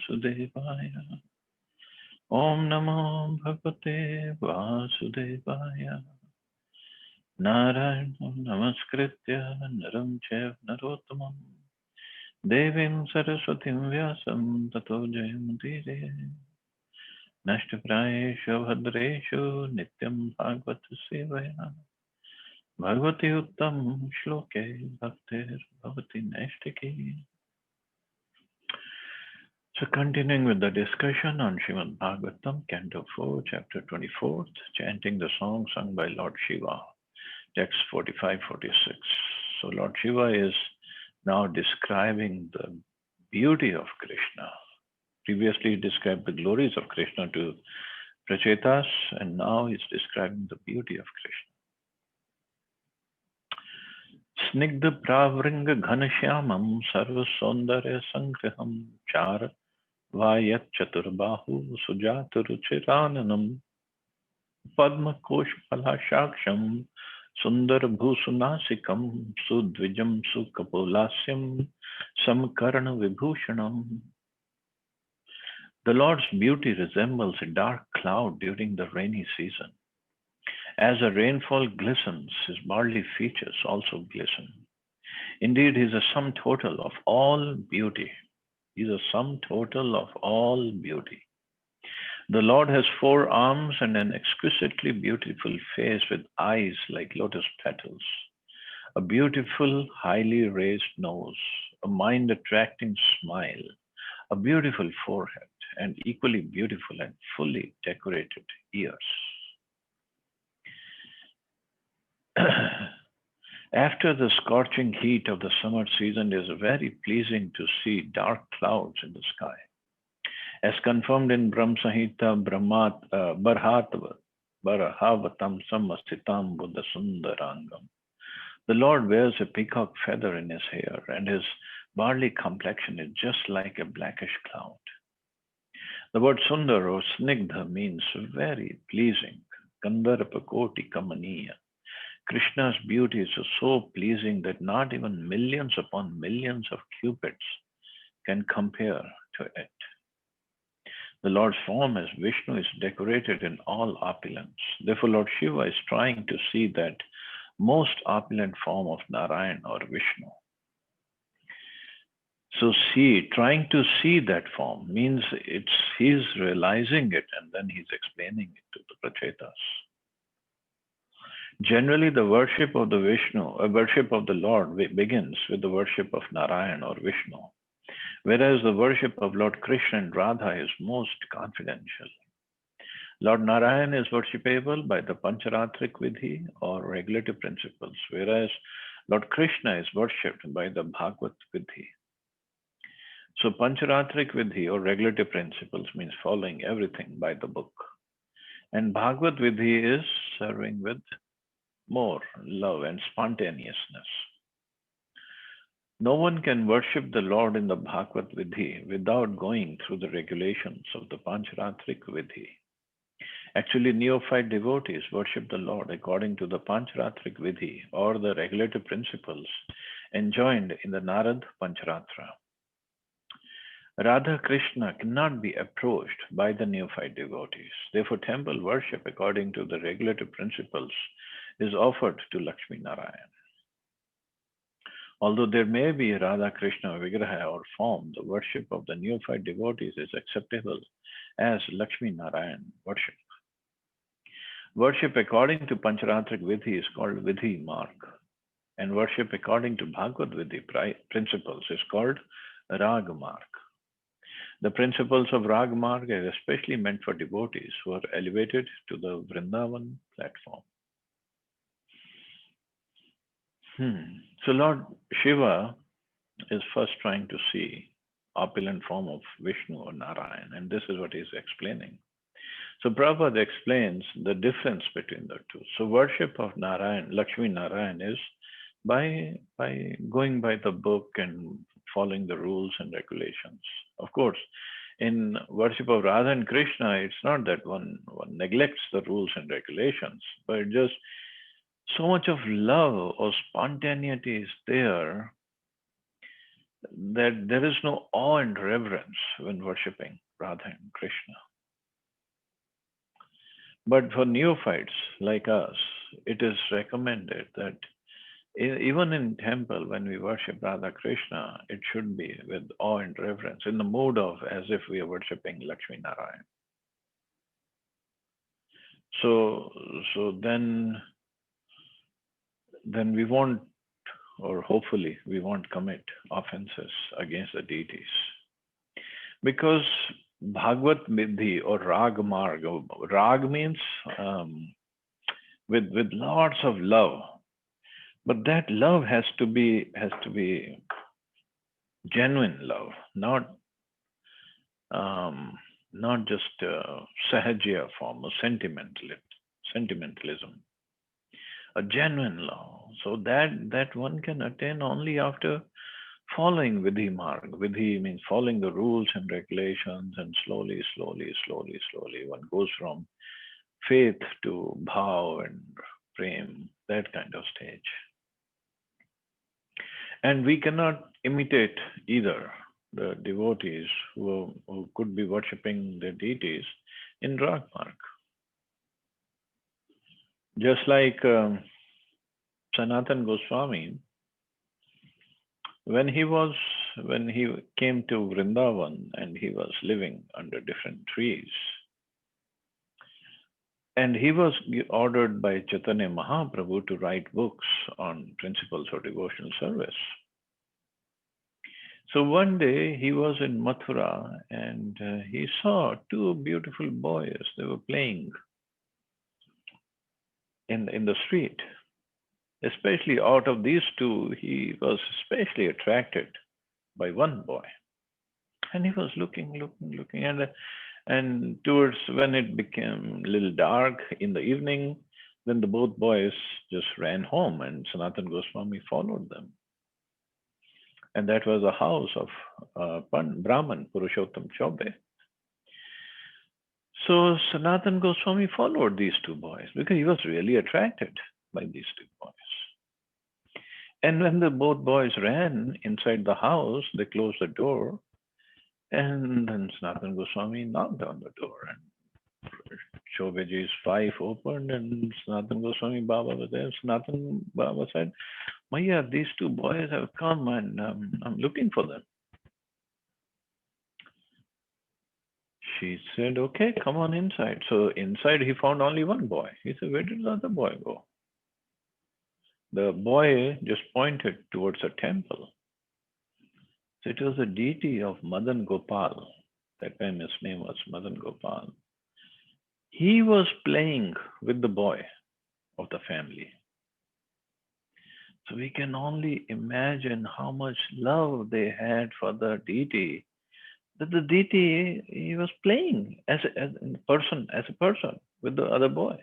Vasudevaya. Om Namo Bhagavate Vasudevaya. Narayana Namaskritya Naram Chev Narottamam Devim Saraswatim Vyasam Tato Jayamudire Nashtaprayeshu Bhadreshu Nityam Bhagavata Sevaya Bhagavati Uttam Shloke Bhaktir Bhavati Naishtaki. So continuing with the discussion on Srimad Bhagavatam, Canto 4, Chapter 24, chanting the song sung by Lord Shiva, text 45-46. So Lord Shiva is now describing the beauty of Krishna. Previously he described the glories of Krishna to Prachetas, and now he's describing the beauty of Krishna. Snigdha pravringa ghanashyamam sarva saundarya sangraham char Vayat Chaturbahu Sujataruchirananam Padma Koshpalashaksham Sundar Bhusunasikam Sudvijam Sukapolasyam Samkarana Vibhushanam. The Lord's beauty resembles a dark cloud during the rainy season. As the rainfall glistens, his bodily features also glisten. Indeed, he is a sum total of all beauty. He is a sum total of all beauty. The Lord has 4 arms and an exquisitely beautiful face with eyes like lotus petals, a beautiful, highly raised nose, a mind-attracting smile, a beautiful forehead, and equally beautiful and fully decorated ears. After the scorching heat of the summer season, it is very pleasing to see dark clouds in the sky. As confirmed in Brahma Samhita Barhavatam Samasitam Buddha Sundarangam. The Lord wears a peacock feather in his hair, and his barley complexion is just like a blackish cloud. The word Sundar or Snigdha means very pleasing. Kandarpa Koti Kamaniya. Krishna's beauty is so pleasing that not even millions upon millions of cupids can compare to it. The Lord's form as Vishnu is decorated in all opulence. Therefore, Lord Shiva is trying to see that most opulent form of Narayan or Vishnu. So trying to see that form means he's realizing it and then he's explaining it to the Prachetas. Generally, the worship of the worship of the Lord begins with the worship of Narayan or Vishnu, whereas the worship of Lord Krishna and Radha is most confidential. Lord Narayan is worshipable by the Pancharatrik Vidhi or regulative principles, whereas Lord Krishna is worshipped by the Bhagavad Vidhi. So Pancharatrik Vidhi or regulative principles means following everything by the book. And Bhagavad Vidhi is serving with more love and spontaneousness. No one can worship the Lord in the Bhagavad Vidhi without going through the regulations of the Pancharatrik Vidhi. Actually, neophyte devotees worship the Lord according to the Pancharatrik Vidhi or the regulative principles enjoined in the Narad Pancharatra. Radha Krishna cannot be approached by the neophyte devotees. Therefore, temple worship according to the regulative principles is offered to Lakshmi Narayan. Although there may be a Radha Krishna Vigraha or form, the worship of the neophyte devotees is acceptable as Lakshmi Narayan worship. Worship according to Pancharatrik Vidhi is called Vidhi Marg, and worship according to Bhagavad Vidhi principles is called Rag Marg. The principles of Rag Marg are especially meant for devotees who are elevated to the Vrindavan platform. So Lord Shiva is first trying to see opulent form of Vishnu or Narayan, and this is what he's explaining. So Prabhupada explains the difference between the two. So worship of Narayan, Lakshmi Narayan, is by going by the book and following the rules and regulations. Of course, in worship of Radha and Krishna, it's not that one neglects the rules and regulations, but just so much of love or spontaneity is there that there is no awe and reverence when worshipping Radha and Krishna. But for neophytes like us, it is recommended that even in temple, when we worship Radha Krishna, it should be with awe and reverence, in the mood of as if we are worshipping Lakshmi Narayan. So, so then we won't, or hopefully we won't commit offenses against the deities, because Bhagavad Vidhi or Rag Marg, Rag means with lots of love, but that love has to be genuine love, um, not just sahajya form of sentimentalism, a genuine love. So that one can attain only after following Vidhi Marg. Vidhi means following the rules and regulations, and slowly, one goes from faith to bhav and prem, that kind of stage. And we cannot imitate either the devotees who could be worshipping the deities in Rag Marg. Just like Sanatan Goswami, when he came to Vrindavan and he was living under different trees, and he was ordered by Chaitanya Mahaprabhu to write books on principles of devotional service. So one day he was in Mathura and he saw two beautiful boys. They were playing in the street. Especially out of these two, he was especially attracted by one boy, and he was looking, and towards when it became a little dark in the evening, then the both boys just ran home, and Sanatan Goswami followed them. And that was the house of Brahman, Purushottam Chaube. So Sanatan Goswami followed these two boys because he was really attracted by these two boys. And when the both boys ran inside the house, they closed the door, and then Sanatan Goswami knocked on the door, and Chaubeji's wife opened, and Sanatan Goswami Baba was there. Sanatan Baba said, Maya, these two boys have come, and I'm looking for them. She said, okay, come on inside. So inside he found only one boy. He said, where did the other boy go? The boy just pointed towards a temple. So it was a deity of Madan Gopal. That time his name was Madan Gopal. He was playing with the boy of the family. So we can only imagine how much love they had for the deity. That the deity, he was playing as a person with the other boy.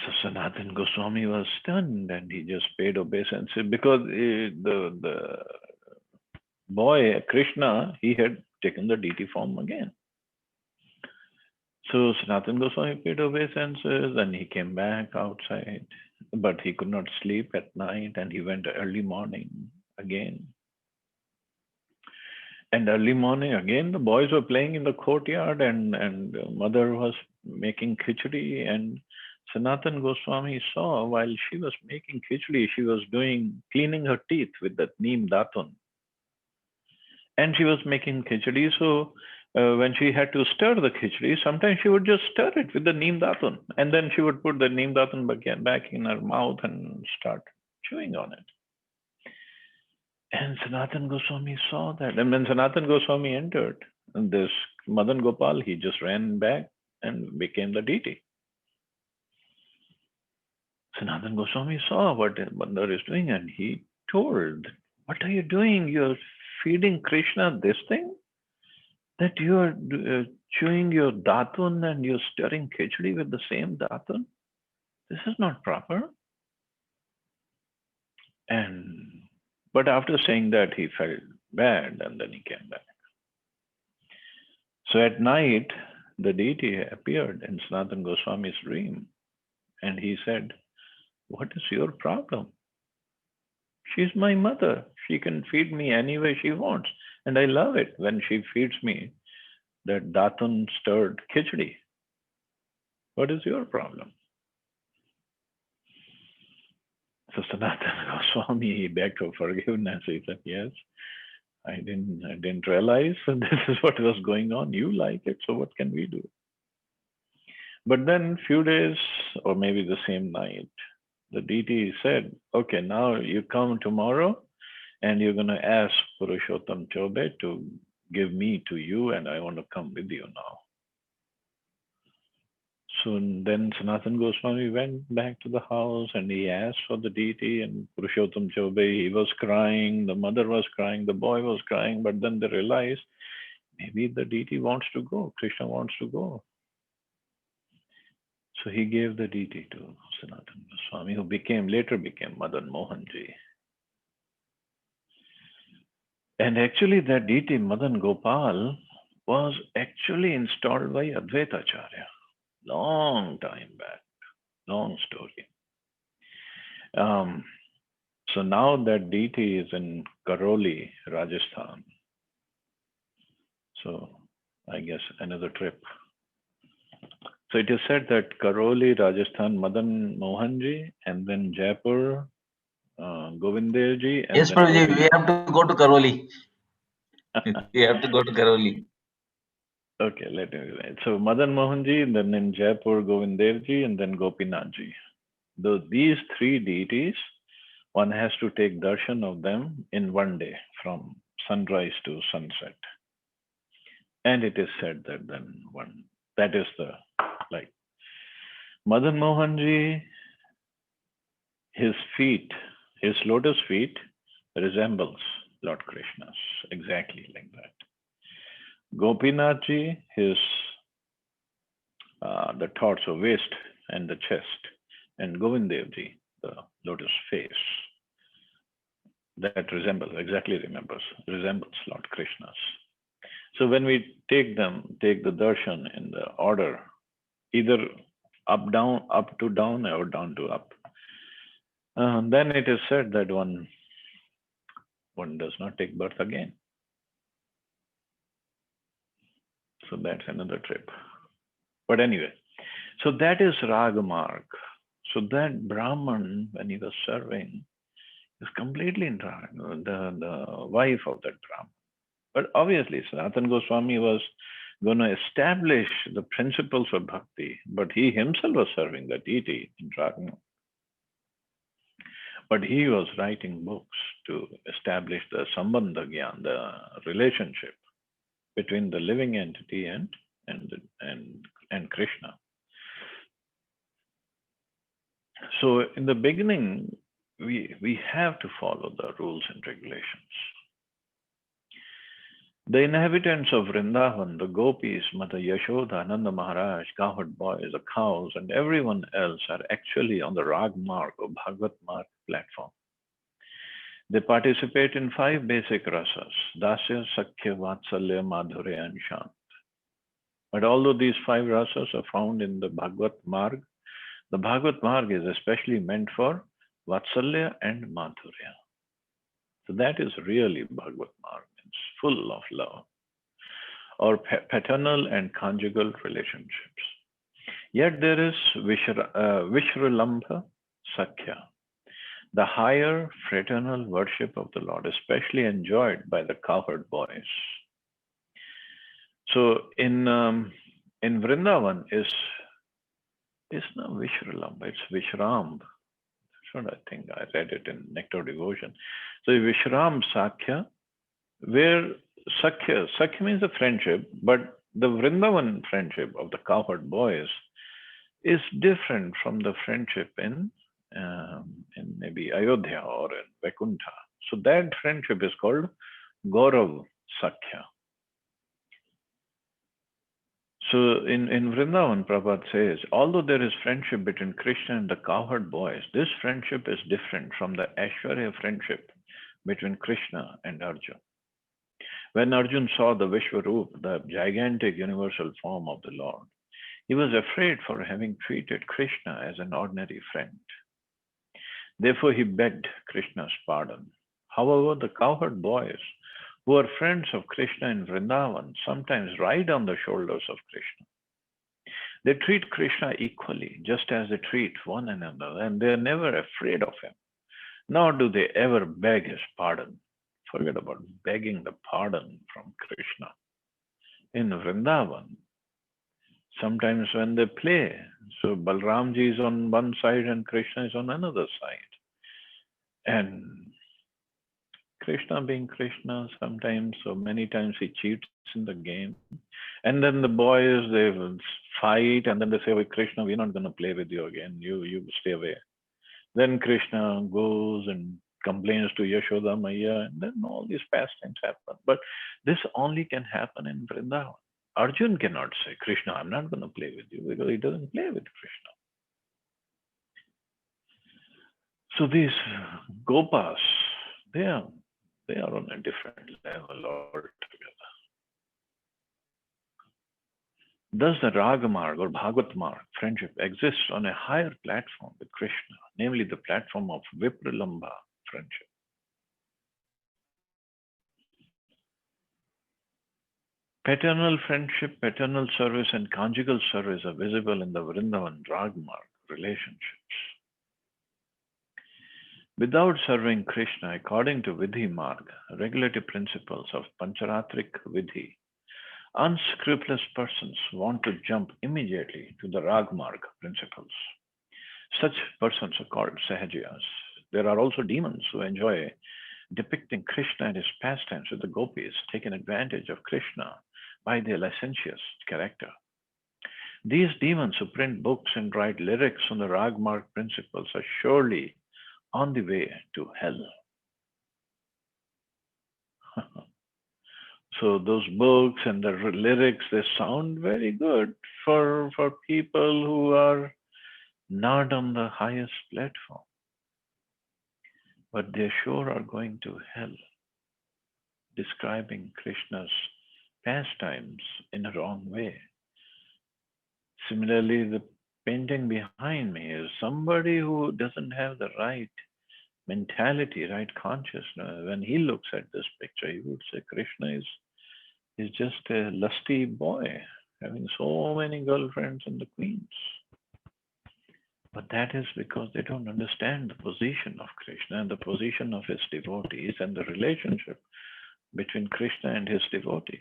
So Sanatan Goswami was stunned, and he just paid obeisance because the boy Krishna, he had taken the deity form again. So Sanatan Goswami paid obeisances, and he came back outside, but he could not sleep at night, and he went early morning again. And early morning again, the boys were playing in the courtyard, and mother was making khichdi, and Sanatan Goswami saw while she was making khichdi, she was cleaning her teeth with that neem datun. And she was making khichdi, so when she had to stir the khichdi, sometimes she would just stir it with the neem datun, and then she would put the neem datun back in her mouth and start chewing on it. And Sanatan Goswami saw that. And when Sanatan Goswami entered, this Madan Gopal, he just ran back and became the deity. Sanatan Goswami saw what Bandar is doing, and he told, what are you doing? You're feeding Krishna this thing? That you are chewing your datun and you're stirring khichdi with the same datun? This is not proper. But after saying that, he felt bad, and then he came back. So at night, the deity appeared in Sanatan Goswami's dream, and he said, what is your problem? She's my mother. She can feed me any way she wants. And I love it when she feeds me that Datun stirred khichdi. What is your problem? So Sanatana Goswami, he begged for forgiveness. He said, yes, I didn't realize that this is what was going on. You like it, so what can we do? But then few days or maybe the same night, the deity said, okay, now you come tomorrow and you're going to ask Purushottam Chobe to give me to you and I want to come with you now. So then Sanatan Goswami went back to the house and he asked for the deity and Purushottam Chobe, he was crying, the mother was crying, the boy was crying, but then they realized maybe the deity wants to go, Krishna wants to go. So he gave the deity to Sanatan Goswami, who later became Madan Mohanji. And actually that deity, Madan Gopal, was actually installed by Advaita Acharya. Long time back, long story. So now that deity is in Karoli, Rajasthan. So I guess another trip. So it is said that Karoli, Rajasthan, Madan Mohanji, and then Jaipur, Govindevji, and Yes, then Prabhuji, we Gopinath. have to go to Karoli. We have to go to Karoli. Okay, let me write. So Madan Mohanji, then in Jaipur, Govindevji, and then Gopinathji. These three deities, one has to take darshan of them in one day from sunrise to sunset. And it is said that then that is the, like, Madan Mohanji, his feet, his lotus feet resembles Lord Krishna's, exactly like that. Gopinathji, the torso, waist, and the chest, and Govindevji, the lotus face, that resembles Lord Krishna's. So when we take the darshan in the order, either up to down, or down to up, then it is said that one does not take birth again. So that's another trip. But anyway, so that is Ragamarg. So that Brahman, when he was serving, is completely in Rag, the wife of that Brahman. But obviously, Sanatana Goswami was going to establish the principles of bhakti, but he himself was serving the deity in Ragmarg. But he was writing books to establish the Sambandha Gyan, the relationship between the living entity and Krishna. So in the beginning, we have to follow the rules and regulations. The inhabitants of Vrindavan, the gopis, Mata Yashoda, Ananda Maharaj, cowherd boys, the cows, and everyone else are actually on the Rag Marg or Bhagavad Marg platform. They participate in 5 basic rasas, Dasya, Sakhya, Vatsalya, Madhurya, and Shant. But although these 5 rasas are found in the Bhagavad Marg, the Bhagavad Marg is especially meant for Vatsalya and Madhurya. So that is really Bhagavad Marg. It's full of love, or paternal and conjugal relationships. Yet there is Vishralambha Sakhya, the higher fraternal worship of the Lord, especially enjoyed by the cowherd boys. So in Vrindavan is not Vishralambha, it's Vishram. I think I read it in Nectar Devotion. So Vishram Sakhya, where Sakhya means a friendship, but the Vrindavan friendship of the cowherd boys is different from the friendship in maybe Ayodhya or in Vaikuntha. So that friendship is called Gaurav Sakhya. So in Vrindavan, Prabhupada says, although there is friendship between Krishna and the cowherd boys, this friendship is different from the Aishwarya friendship between Krishna and Arjuna. When Arjuna saw the Vishwarup, the gigantic universal form of the Lord, he was afraid for having treated Krishna as an ordinary friend. Therefore, he begged Krishna's pardon. However, the cowherd boys, who are friends of Krishna in Vrindavan, sometimes ride on the shoulders of Krishna. They treat Krishna equally, just as they treat one another, and they are never afraid of him, nor do they ever beg his pardon. Forget about begging the pardon from Krishna. In Vrindavan, sometimes when they play, so Balramji is on one side and Krishna is on another side. And Krishna being Krishna, sometimes, so many times he cheats in the game. And then the boys, they will fight and then they say, "Oh, Krishna, we're not going to play with you again. You stay away." Then Krishna goes and complains to Yashoda Maya, and then all these pastimes happen. But this only can happen in Vrindavan. Arjun cannot say, "Krishna, I'm not going to play with you," because he doesn't play with Krishna. So these Gopas, they are on a different level altogether. Thus, the Ragamarg or Bhagavad Marg friendship exists on a higher platform with Krishna, namely the platform of Vipralambha friendship. Paternal friendship, paternal service, and conjugal service are visible in the Vrindavan Ragamarg relationships. Without serving Krishna according to Vidhi Marg, regulative principles of Pancharatrik Vidhi, unscrupulous persons want to jump immediately to the Ragmarg principles. Such persons are called Sahajiyas. There are also demons who enjoy depicting Krishna and his pastimes with the gopis, taking advantage of Krishna by their licentious character. These demons who print books and write lyrics on the Ragmarg principles are surely on the way to hell. So those books and the lyrics, they sound very good for people who are not on the highest platform. But they sure are going to hell, describing Krishna's pastimes in a wrong way. Similarly, the painting behind me is somebody who doesn't have the right mentality, right consciousness. When he looks at this picture, he would say Krishna is just a lusty boy, having so many girlfriends and the queens. But that is because they don't understand the position of Krishna and the position of his devotees and the relationship between Krishna and his devotees.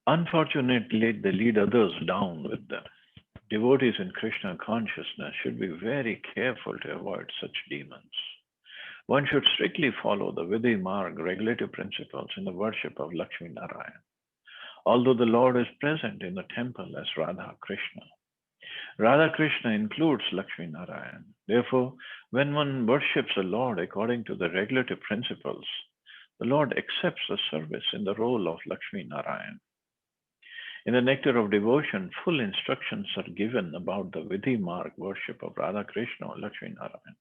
Unfortunately, they lead others down with them. Devotees in Krishna consciousness should be very careful to avoid such demons. One should strictly follow the Vidhi Marg regulative principles in the worship of Lakshmi Narayan. Although the Lord is present in the temple as Radha Krishna, Radha Krishna includes Lakshmi Narayan. Therefore, when one worships the Lord according to the regulative principles, the Lord accepts the service in the role of Lakshmi Narayan. In the Nectar of Devotion, full instructions are given about the Vidhi Marg worship of Radha Krishna or Lakshmi Narayan.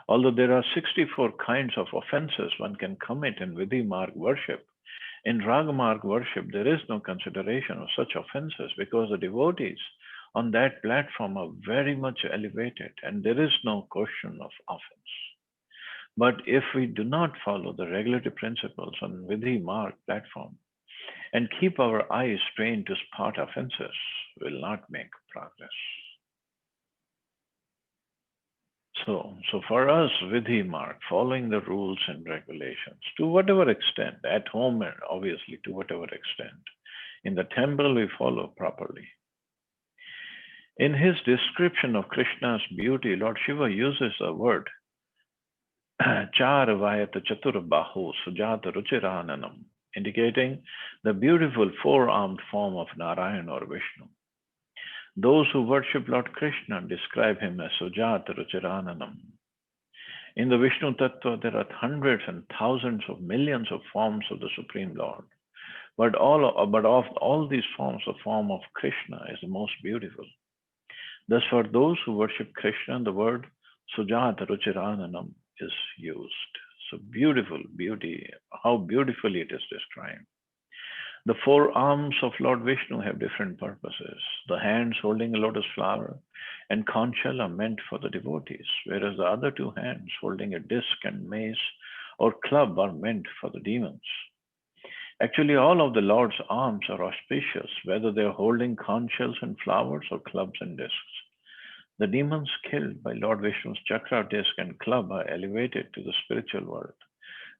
Although there are 64 kinds of offenses one can commit in Vidhi Marg worship, in Ragamarg worship there is no consideration of such offenses because the devotees on that platform are very much elevated and there is no question of offense. But if we do not follow the regulative principles on Vidhi Marg platform and keep our eyes trained to spot offenses, we will not make progress. So for us, Vidhi Marg, following the rules and regulations, to whatever extent, at home and obviously to whatever extent, in the temple we follow properly. In his description of Krishna's beauty, Lord Shiva uses the word Char Vayata Chatur Bahu Sujata Ruchirananam, indicating the beautiful four-armed form of Narayan or Vishnu. Those who worship Lord Krishna describe him as Sujata Ruchirananam. In the Vishnu Tattva, there are hundreds and thousands of millions of forms of the Supreme Lord. But of all these forms, the form of Krishna is the most beautiful. Thus, for those who worship Krishna, the word Sujata Ruchirananam is used. So beautiful beauty, how beautifully it is described. The four arms of Lord Vishnu have different purposes. The hands holding a lotus flower and conch shell are meant for the devotees, whereas the other two hands holding a disc and mace or club are meant for the demons. Actually, all of the Lord's arms are auspicious, whether they are holding conch shells and flowers or clubs and discs. The demons killed by Lord Vishnu's chakra, disc, and club are elevated to the spiritual world,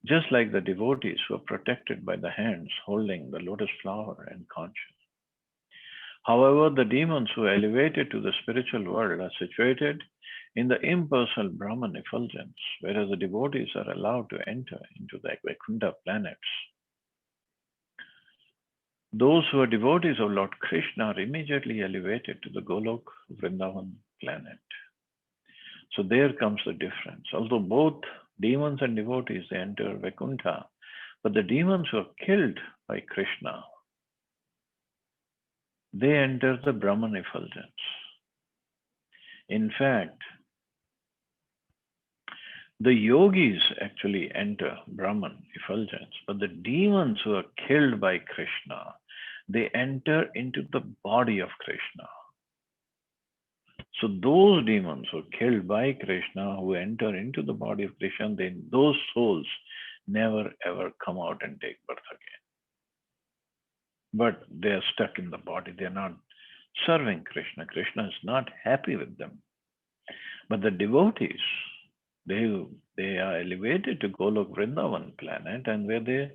just like the devotees who are protected by the hands holding the lotus flower and conch shell. However, the demons who are elevated to the spiritual world are situated in the impersonal Brahman effulgence, whereas the devotees are allowed to enter into the Vaikuntha planets. Those who are devotees of Lord Krishna are immediately elevated to the Golok Vrindavan planet. So there comes the difference. Although both demons and devotees, they enter Vaikuntha, but the demons who are killed by Krishna, they enter the Brahman effulgence. In fact, the yogis actually enter Brahman effulgence, but the demons who are killed by Krishna, they enter into the body of Krishna. So those demons who are killed by Krishna, who enter into the body of Krishna, then those souls never ever come out and take birth again. But they are stuck in the body. They are not serving Krishna. Krishna is not happy with them. But the devotees, they are elevated to Golok Vrindavan planet, and where they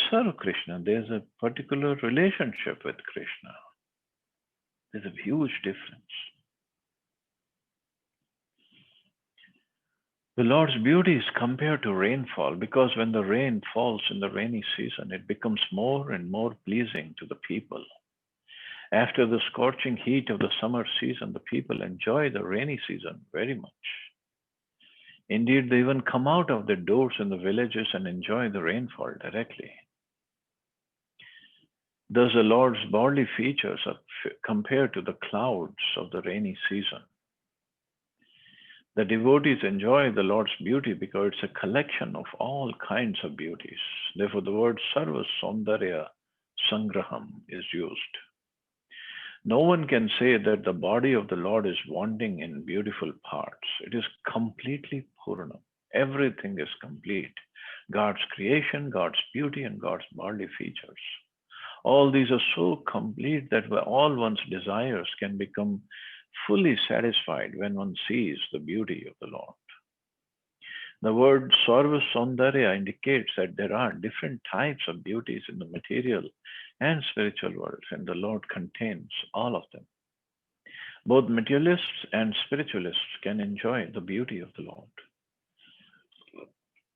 serve Krishna. There's a particular relationship with Krishna. There's a huge difference. The Lord's beauty is compared to rainfall because when the rain falls in the rainy season, it becomes more and more pleasing to the people. After the scorching heat of the summer season, the people enjoy the rainy season very much. Indeed, they even come out of their doors in the villages and enjoy the rainfall directly. Thus, the Lord's bodily features are compared to the clouds of the rainy season. The devotees enjoy the Lord's beauty because it's a collection of all kinds of beauties. Therefore, the word Sarva Saundarya Sangraham is used. No one can say that the body of the Lord is wanting in beautiful parts. It is completely Purnam. Everything is complete. God's creation, God's beauty, and God's bodily features. All these are so complete that all one's desires can become fully satisfied when one sees the beauty of the Lord. The word Sarva Saundarya indicates that there are different types of beauties in the material and spiritual worlds, and the Lord contains all of them. Both materialists and spiritualists can enjoy the beauty of the Lord.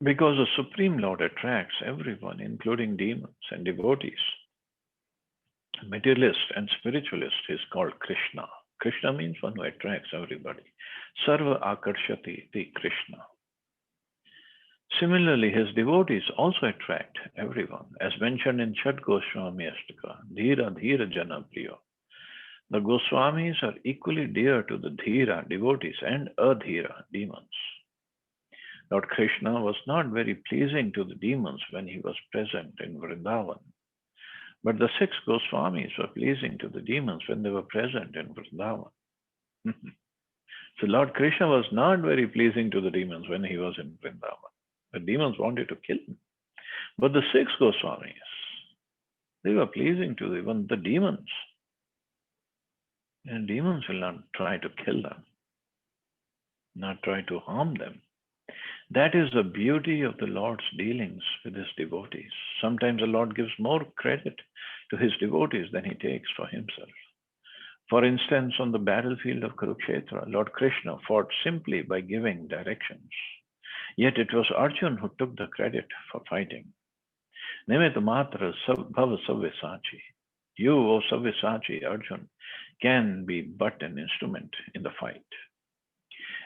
Because the Supreme Lord attracts everyone, including demons and devotees. Materialist and spiritualist is called Krishna. Krishna means one who attracts everybody. Sarva Akarshati ti Krishna. Similarly, his devotees also attract everyone, as mentioned in Chad Goswami Ashtaka, Dhira Dhira Jana Priya. The Goswamis are equally dear to the Dhira devotees and Adhira demons. Lord Krishna was not very pleasing to the demons when he was present in Vrindavan. But the 6 Goswamis were pleasing to the demons when they were present in Vrindavan. So Lord Krishna was not very pleasing to the demons when he was in Vrindavan. The demons wanted to kill him. But the 6 Goswamis, they were pleasing to even the demons. And demons will not try to kill them, not try to harm them. That is the beauty of the Lord's dealings with his devotees. Sometimes the Lord gives more credit to his devotees than he takes for himself. For instance, on the battlefield of Kurukshetra, Lord Krishna fought simply by giving directions. Yet it was Arjuna who took the credit for fighting. Nimita matra bhava savyasachi. You, O Savyasachi, Arjuna, can be but an instrument in the fight.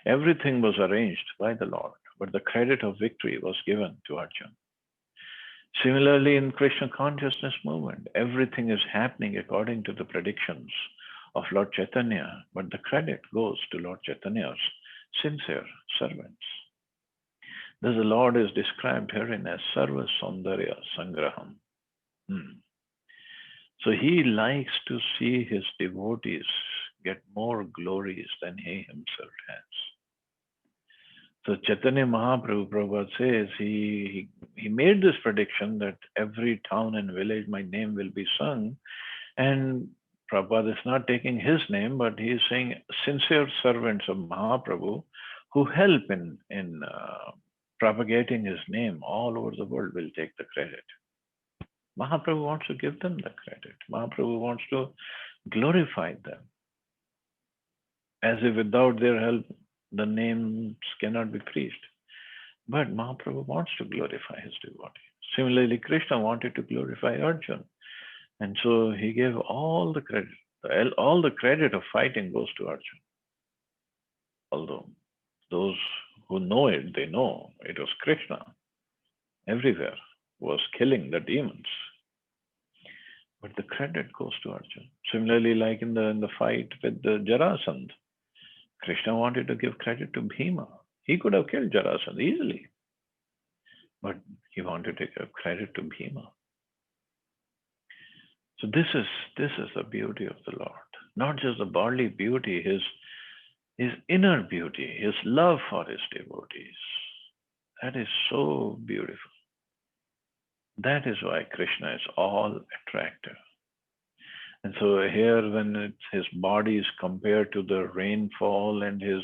Everything was arranged by the Lord, but the credit of victory was given to Arjuna. Similarly, in Krishna consciousness movement, everything is happening according to the predictions of Lord Chaitanya, but the credit goes to Lord Chaitanya's sincere servants. Thus the Lord is described herein as Sarva Saundarya Sangraham. So he likes to see his devotees get more glories than he himself has. So Chaitanya Mahaprabhu Prabhupada says he made this prediction that every town and village my name will be sung, and Prabhupada is not taking his name, but he is saying sincere servants of Mahaprabhu who help in propagating his name all over the world will take the credit. Mahaprabhu wants to give them the credit. Mahaprabhu wants to glorify them, as if without their help the names cannot be preached. But Mahaprabhu wants to glorify his devotee. Similarly, Krishna wanted to glorify Arjuna. And so he gave all the credit. All the credit of fighting goes to Arjuna. Although those who know it, they know it was Krishna everywhere, was killing the demons. But the credit goes to Arjuna. Similarly, like in the fight with the Jarasandha, Krishna wanted to give credit to Bhima. He could have killed Jarasandha easily, but he wanted to give credit to Bhima. So this is the beauty of the Lord. Not just the bodily beauty, his inner beauty, his love for his devotees. That is so beautiful. That is why Krishna is all attractive. And so here, when his body is compared to the rainfall and his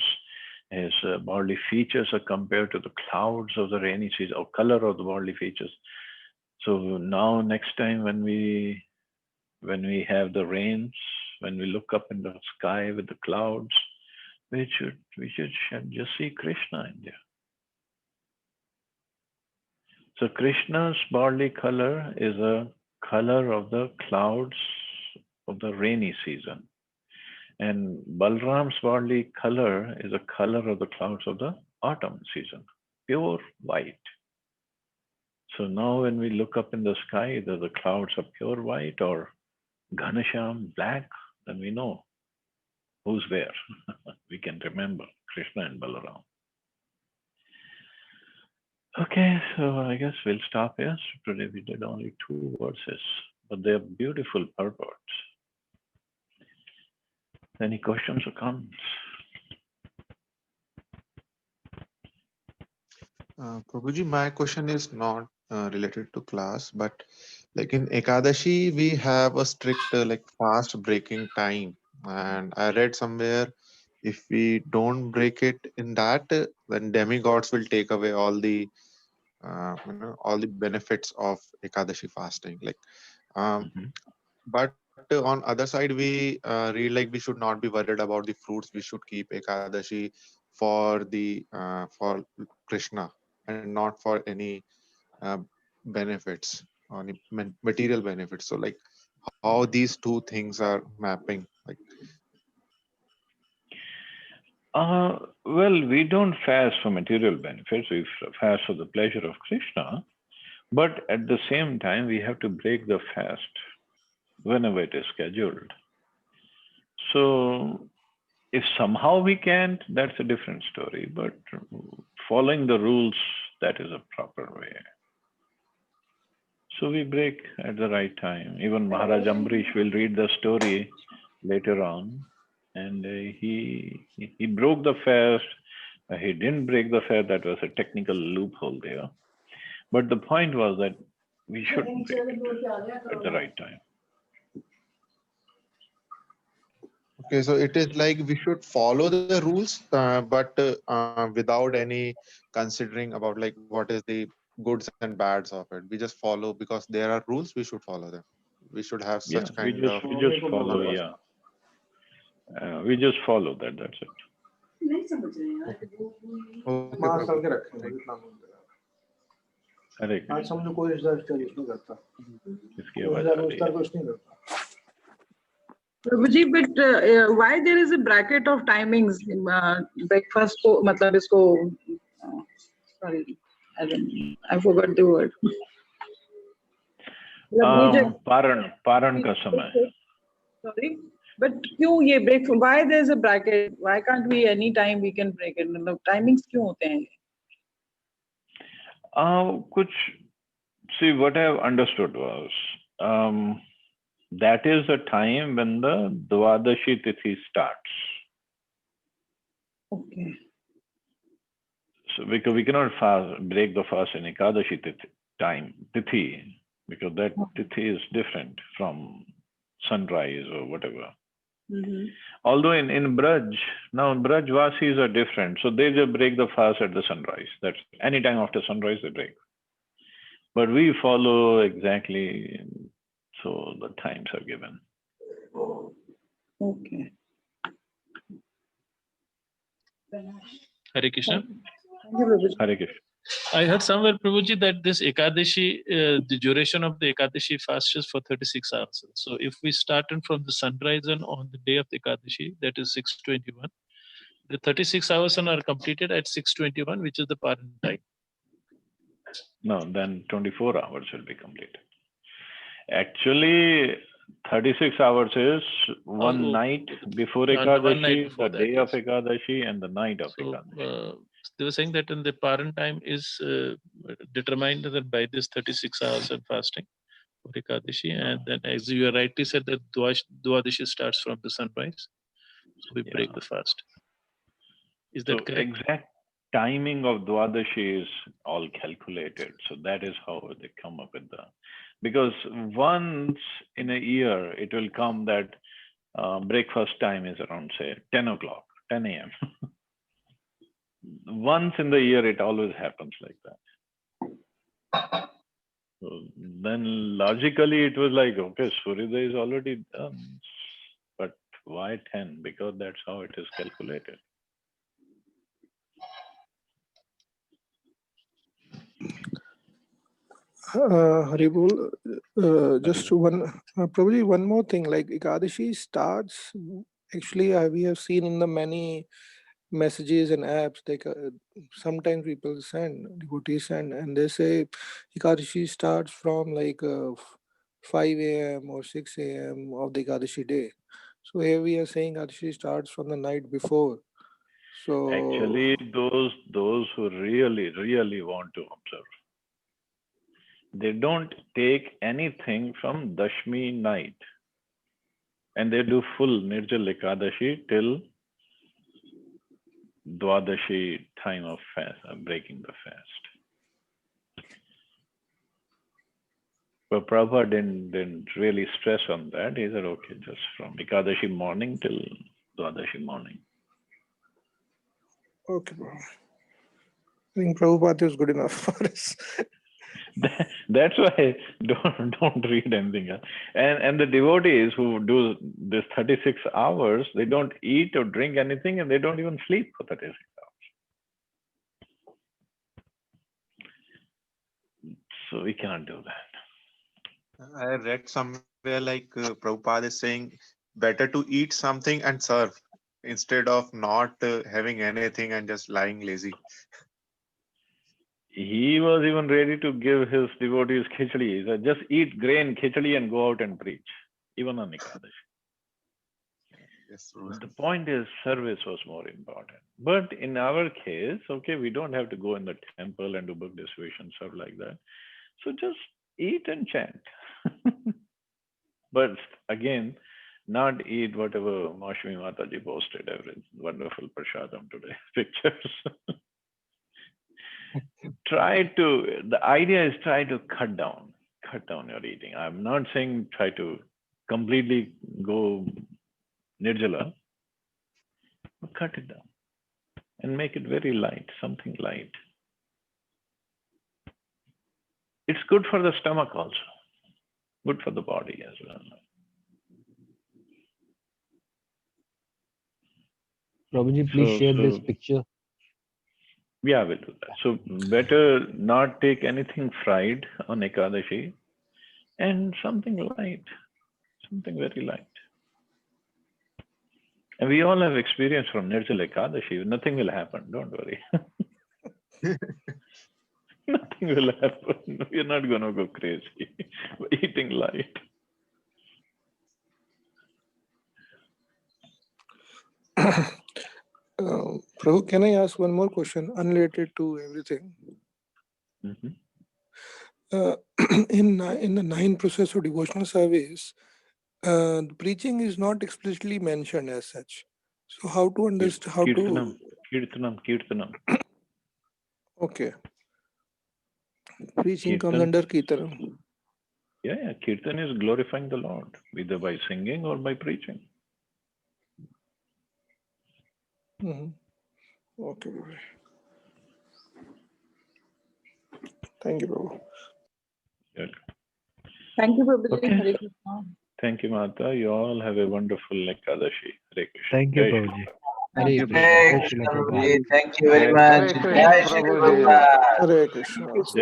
bodily features are compared to the clouds of the rainy season, or color of the bodily features. So now next time when we have the rains, when we look up in the sky with the clouds, we should just see Krishna in there. So Krishna's bodily color is a color of the clouds of the rainy season. And Balram's bodily color is a color of the clouds of the autumn season, pure white. So now when we look up in the sky, either the clouds are pure white or Ghanashyam black, then we know who's where. We can remember Krishna and Balaram. Okay, so I guess we'll stop here. So today we did only 2 verses, but they're beautiful purports. Any questions or comments? Prabhuji, my question is not related to class, but like in Ekadashi, we have a strict like fast breaking time. And I read somewhere if we don't break it in that, then demigods will take away all the all the benefits of Ekadashi fasting. Like, but on other side, we read like we should not be worried about the fruits. We should keep Ekadashi for the for Krishna and not for any benefits or any material benefits. So like how these 2 things are mapping. Like, well, we don't fast for material benefits. We fast for the pleasure of Krishna. But at the same time, we have to break the fast whenever it is scheduled. So if somehow we can't, that's a different story. But following the rules, that is a proper way. So we break at the right time. Even Maharaj Ambrish will read the story later on. And he broke the fast. He didn't break the fast. That was a technical loophole there. But the point was that we should break it at the right time. okay, so it is like we should follow the rules, but without any considering about like what is the goods and bads of it. We just follow because there are rules. We should follow them. We should have such We kind of just follow. Yeah, we just follow that. That's it. Okay, आज समझो कोई result नहीं करता इसकी आवाज आ रही है। कुछ नहीं करता Prabhuji, but why there is a bracket of timings? Breakfast को मतलब इसको sorry, I forgot the word. पारण का समय. Sorry, but क्यों ये break? Why there is a bracket? Why can't we any time we can break it? मतलब timings क्यों होते हैं? See, what I have understood was That is the time when the Dwadashi Tithi starts. Okay. So we cannot break the fast in Ekadashi Tithi, because that Tithi is different from sunrise or whatever. Mm-hmm. Although in Braj, now Braj Vasis are different. So they just break the fast at the sunrise. That's any time after sunrise they break. But we follow exactly, so the times are given. Okay. Hare Krishna. Thank you, Prabhuji. Hare Krishna. I heard somewhere, Prabhuji, that this Ekadashi, the duration of the Ekadashi fast is for 36 hours. So if we started from the sunrise on the day of the Ekadashi, that is 6:21, the 36 hours are completed at 6:21, which is the Paran time. No, then 24 hours will be completed. Actually, 36 hours is one Oh, night before one night Ekadashi, before the that, day of yes. Ekadashi, and the night of So Ekadashi. they were saying that in the Paran time is determined that by this 36 hours of fasting for Ekadashi, and then as you rightly said that Dwadashi starts from the sunrise, so we break Yeah. the fast. Is So that correct? exact timing of Dwadashi is all calculated. So that is how they come up with the, because once in a year it will come that breakfast time is around, say, 10 o'clock, 10 a.m. Once in the year it always happens like that. So then logically it was like, okay, Suryodaya is already done. But why 10? Because that's how it is calculated. Haribol, just one, probably one more thing, like Ekadashi starts, actually we have seen in the many messages and apps, like sometimes people send, devotees send, and they say Ekadashi starts from like 5 a.m. or 6 a.m. of the Ekadashi day. So here we are saying Ekadashi starts from the night before. So Actually, those who really want to observe, they don't take anything from Dashmi night, and they do full Nirjal Ekadashi till Dwadashi time of fast, breaking the fast. But Prabhupada didn't really stress on that. He said, okay, just from Ekadashi morning till Dwadashi morning. okay, bro. I think Prabhupada is good enough for us. That's why don't read anything else. And the devotees who do this 36 hours, they don't eat or drink anything, and they don't even sleep for 36 hours. So we cannot do that. I read somewhere like Prabhupada is saying better to eat something and serve instead of not having anything and just lying lazy. He was even ready to give his devotees khichdi. He said, just eat grain khichdi and go out and preach, even on Ekadashi. Yes, The point is, service was more important. But in our case, okay, we don't have to go in the temple and do book distribution, stuff like that. So just eat and chant. But again, not eat whatever Mashmi Mataji posted, every wonderful prasadam today, pictures. The idea is try to cut down your eating. I'm not saying try to completely go Nirjala, but cut it down and make it very light, something light. It's good for the stomach also, good for the body as well. Prabhuji, please share this picture. Yeah, we'll do that. So better not take anything fried on Ekadashi, and something light, something very light. And we all have experience from Nirjala Ekadashi. Nothing will happen, don't worry. Nothing will happen. We're not going to go crazy. We're eating light. Prabhu, can I ask one more question unrelated to everything? Mm-hmm. In the 9 process of devotional service, The preaching is not explicitly mentioned as such. So how to understand, how Kirtanam, to, Kirtanam. okay. Preaching comes Kirtan. under Kirtanam. Yeah, Kirtan is glorifying the Lord, either by singing or by preaching. Okay, Prabhuji. Thank you, Prabhu. Good. Thank you, Prabhuji. Okay. Hare Krishna. Thank you, Mata. You all have a wonderful Ekadashi. Hare Krishna. Thank you, Jai Shri Prabhuji. Thank Hare you. Krishna. Hey, Jai Srila Krishna Prabhupada. Prabhuji, thank you very Jai much. Hare Krishna, Jai Shri Prabhuji. Prabhupada. Hare Krishna.